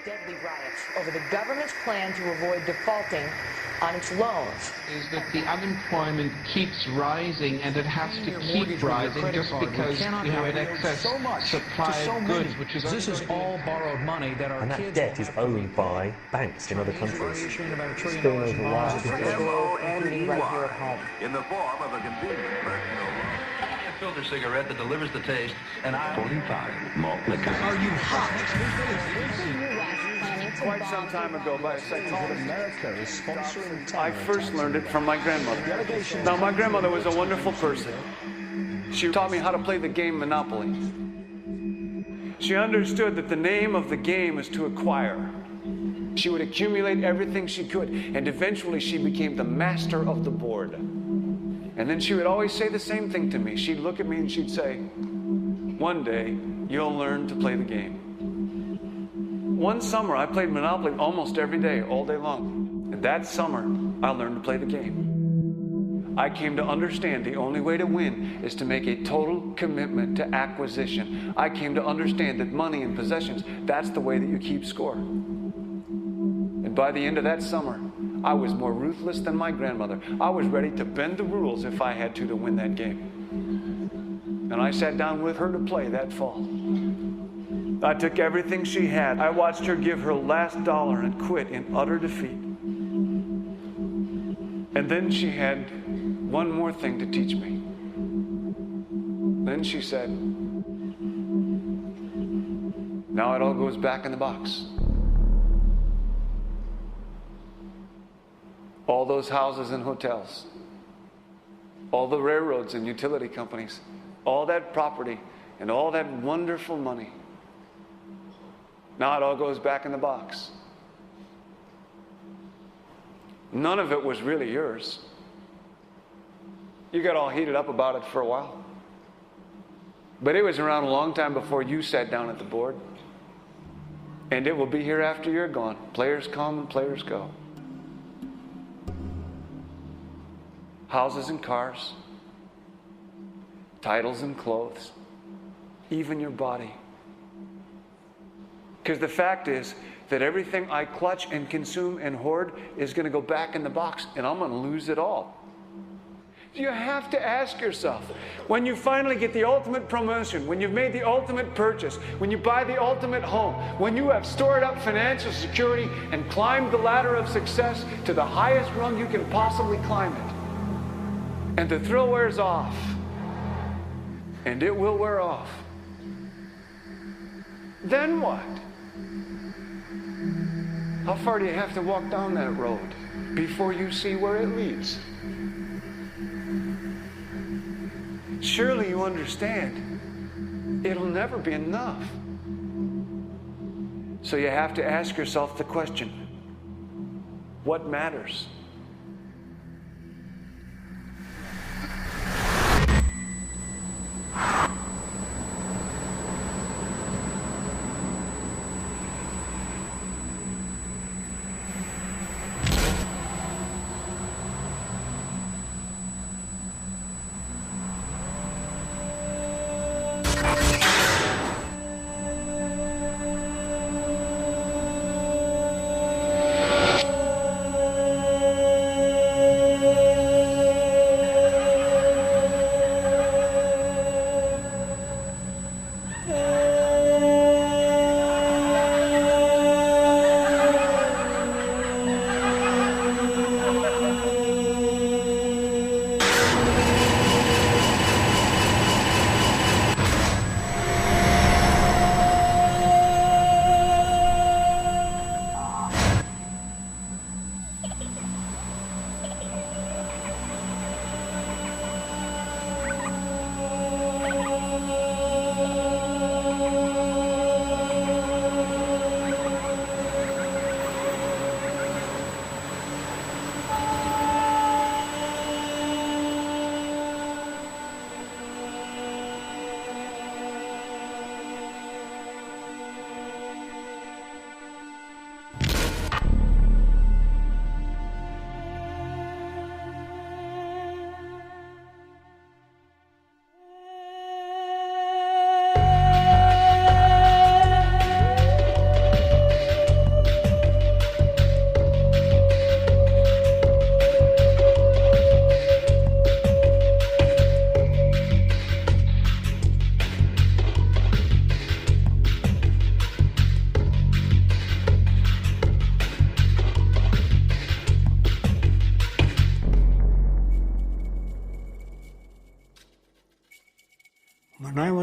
deadly riots over the government's plan to avoid defaulting on its loans. Is that the unemployment keeps rising, and it has to keep rising just because you have an excess supply of goods, which is... This is all borrowed money that our and that debt is owned by banks in other countries. It's been over a while. M-O-N-E-Y, in the form of a convenient personal loan. A filter cigarette that delivers the taste, and 45 malt liquor. Are you hot? Quite some time ago, by a second, America is sponsoring I first learned it from my grandmother. Now, my grandmother was a wonderful person. She taught me how to play the game Monopoly. She understood that the name of the game is to acquire. She would accumulate everything she could, and eventually she became the master of the board. And then she would always say the same thing to me. She'd look at me and she'd say, "One day, you'll learn to play the game." One summer, I played Monopoly almost every day, all day long. And that summer, I learned to play the game. I came to understand the only way to win is to make a total commitment to acquisition. I came to understand that money and possessions, that's the way that you keep score. And by the end of that summer, I was more ruthless than my grandmother. I was ready to bend the rules if I had to win that game. And I sat down with her to play that fall. I took everything she had. I watched her give her last dollar and quit in utter defeat. And then she had one more thing to teach me. Then she said, "Now it all goes back in the box." All those houses and hotels, all the railroads and utility companies, all that property and all that wonderful money. Now it all goes back in the box. None of it was really yours. You got all heated up about it for a while. But it was around a long time before you sat down at the board. And it will be here after you're gone. Players come and players go. Houses and cars, titles and clothes, even your body. Because the fact is that everything I clutch and consume and hoard is going to go back in the box, and I'm going to lose it all. You have to ask yourself, when you finally get the ultimate promotion, when you've made the ultimate purchase, when you buy the ultimate home, when you have stored up financial security and climbed the ladder of success to the highest rung you can possibly climb it, and the thrill wears off, and it will wear off, then what? How far do you have to walk down that road before you see where it leads? Surely you understand, it'll never be enough. So you have to ask yourself the question, what matters?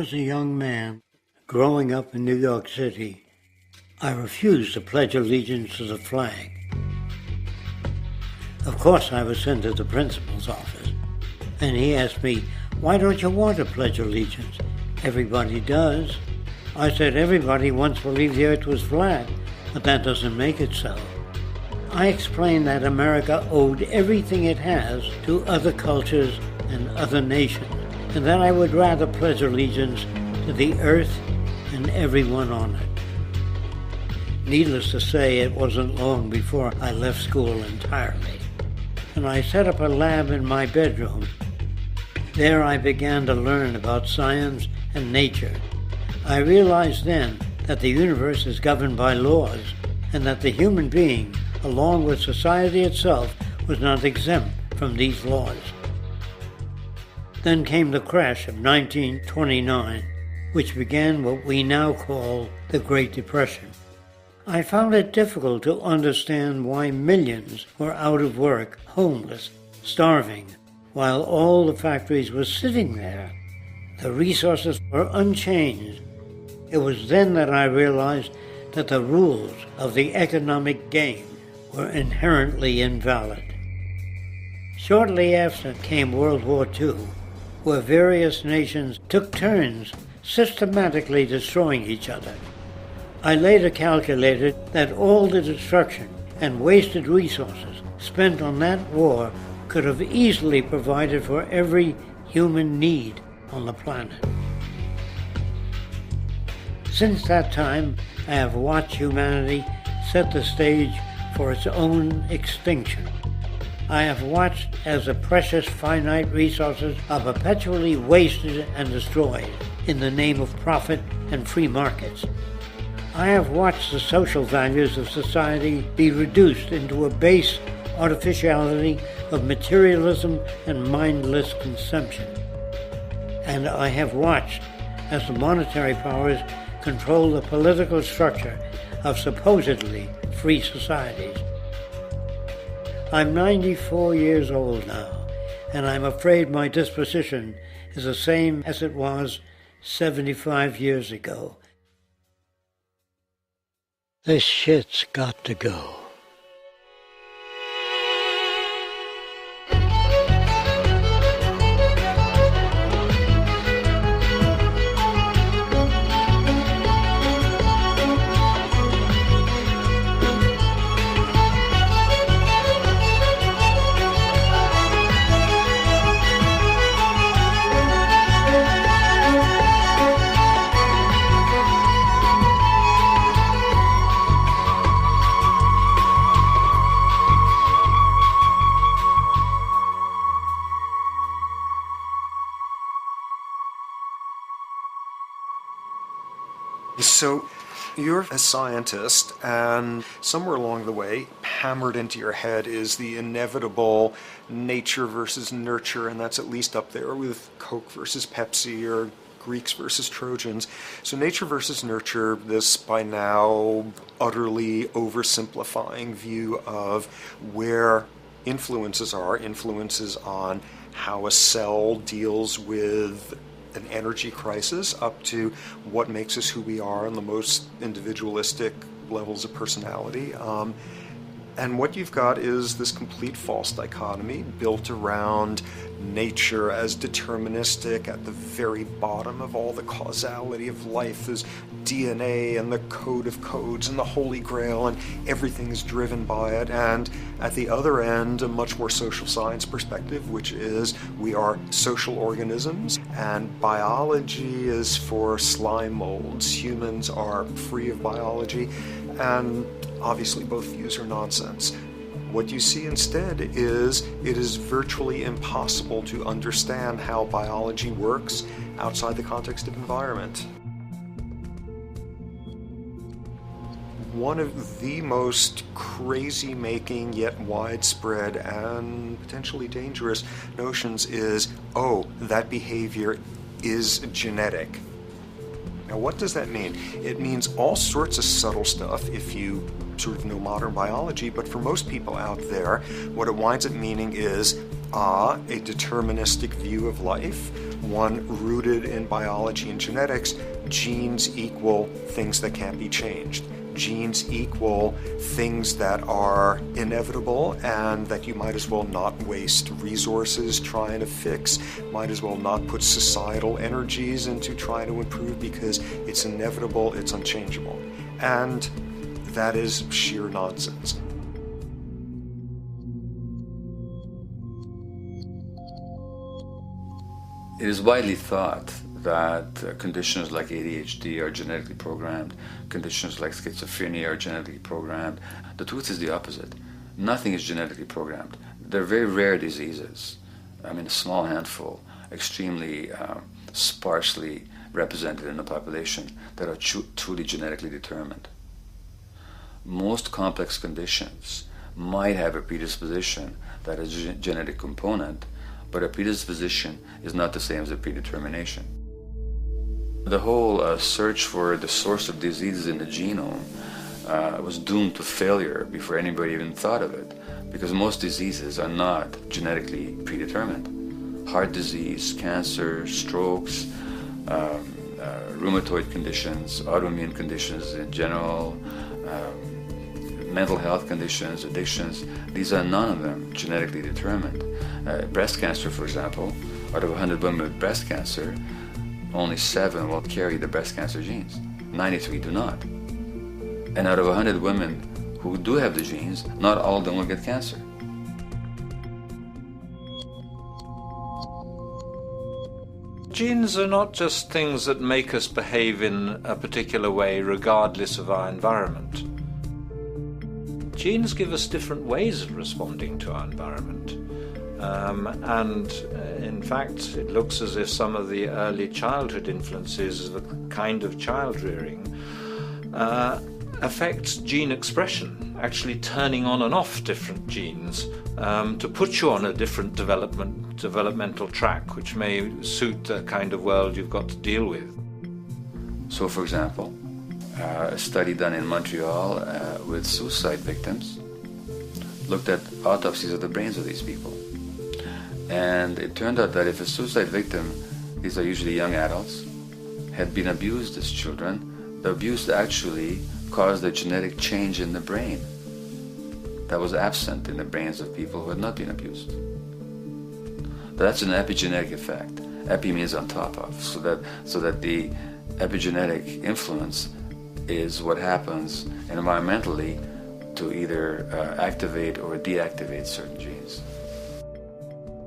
was a young man growing up in New York City, I refused to pledge allegiance to the flag. Of course, I was sent to the principal's office, and he asked me, "Why don't you want to pledge allegiance? Everybody does." I said, "Everybody once believed the earth was flat, but that doesn't make it so." I explained that America owed everything it has to other cultures and other nations, and that I would rather pledge allegiance to the earth and everyone on it. Needless to say, it wasn't long before I left school entirely, and I set up a lab in my bedroom. There I began to learn about science and nature. I realized then that the universe is governed by laws, and that the human being, along with society itself, was not exempt from these laws. Then came the crash of 1929, which began what we now call the Great Depression. I found it difficult to understand why millions were out of work, homeless, starving, while all the factories were sitting there. The resources were unchanged. It was then that I realized that the rules of the economic game were inherently invalid. Shortly after came World War II, where various nations took turns systematically destroying each other. I later calculated that all the destruction and wasted resources spent on that war could have easily provided for every human need on the planet. Since that time, I have watched humanity set the stage for its own extinction. I have watched as the precious finite resources are perpetually wasted and destroyed in the name of profit and free markets. I have watched the social values of society be reduced into a base artificiality of materialism and mindless consumption. And I have watched as the monetary powers control the political structure of supposedly free societies. I'm 94 years old now, and I'm afraid my disposition is the same as it was 75 years ago. This shit's got to go. So you're a scientist, and somewhere along the way, hammered into your head is the inevitable nature versus nurture, and that's at least up there with Coke versus Pepsi or Greeks versus Trojans. So nature versus nurture, this by now utterly oversimplifying view of where influences on how a cell deals with an energy crisis, up to what makes us who we are on the most individualistic levels of personality. And what you've got is this complete false dichotomy built around nature as deterministic. At the very bottom of all the causality of life is DNA and the code of codes and the Holy Grail, and everything is driven by it. And at the other end, a much more social science perspective, which is we are social organisms, and biology is for slime molds. Humans are free of biology, and obviously both views are nonsense. What you see instead is it is virtually impossible to understand how biology works outside the context of environment. One of the most crazy-making yet widespread and potentially dangerous notions is, oh, that behavior is genetic. Now, what does that mean? It means all sorts of subtle stuff if you sort of know modern biology, but for most people out there, what it winds up meaning is, a deterministic view of life, one rooted in biology and genetics. Genes equal things that can't be changed. Genes equal things that are inevitable and that you might as well not waste resources trying to fix, might as well not put societal energies into trying to improve because it's inevitable, it's unchangeable. And that is sheer nonsense. It is widely thought that conditions like ADHD are genetically programmed, conditions like schizophrenia are genetically programmed. The truth is the opposite. Nothing is genetically programmed. They're very rare diseases. I mean, a small handful, extremely sparsely represented in the population, that are truly genetically determined. Most complex conditions might have a predisposition that is a genetic component, but a predisposition is not the same as a predetermination. The whole search for the source of diseases in the genome was doomed to failure before anybody even thought of it, because most diseases are not genetically predetermined. Heart disease, cancer, strokes, rheumatoid conditions, autoimmune conditions in general, mental health conditions, addictions, these are none of them genetically determined. Breast cancer, for example, out of 100 women with breast cancer, only 7 will carry the breast cancer genes. 93 do not. And out of 100 women who do have the genes, not all of them will get cancer. Genes are not just things that make us behave in a particular way regardless of our environment. Genes give us different ways of responding to our environment. In fact, it looks as if some of the early childhood influences of the kind of child rearing affect gene expression, actually turning on and off different genes to put you on a different developmental track, which may suit the kind of world you've got to deal with. So, for example, a study done in Montreal with suicide victims looked at autopsies of the brains of these people. And it turned out that if a suicide victim, these are usually young adults, had been abused as children, the abuse actually caused a genetic change in the brain that was absent in the brains of people who had not been abused. That's an epigenetic effect. Epi means on top of, so that the epigenetic influence is what happens environmentally to either activate or deactivate certain genes.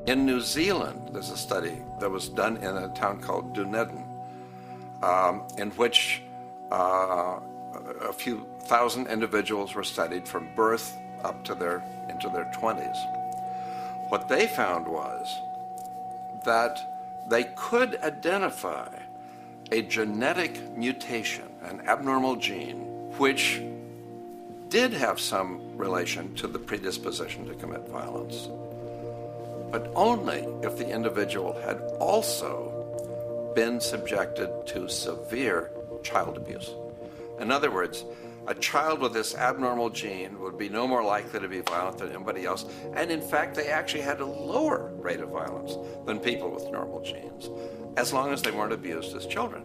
In New Zealand, there's a study that was done in a town called Dunedin, in which a few thousand individuals were studied from birth up to into their 20s. What they found was that they could identify a genetic mutation, an abnormal gene, which did have some relation to the predisposition to commit violence, but only if the individual had also been subjected to severe child abuse. In other words, a child with this abnormal gene would be no more likely to be violent than anybody else, and in fact they actually had a lower rate of violence than people with normal genes, as long as they weren't abused as children.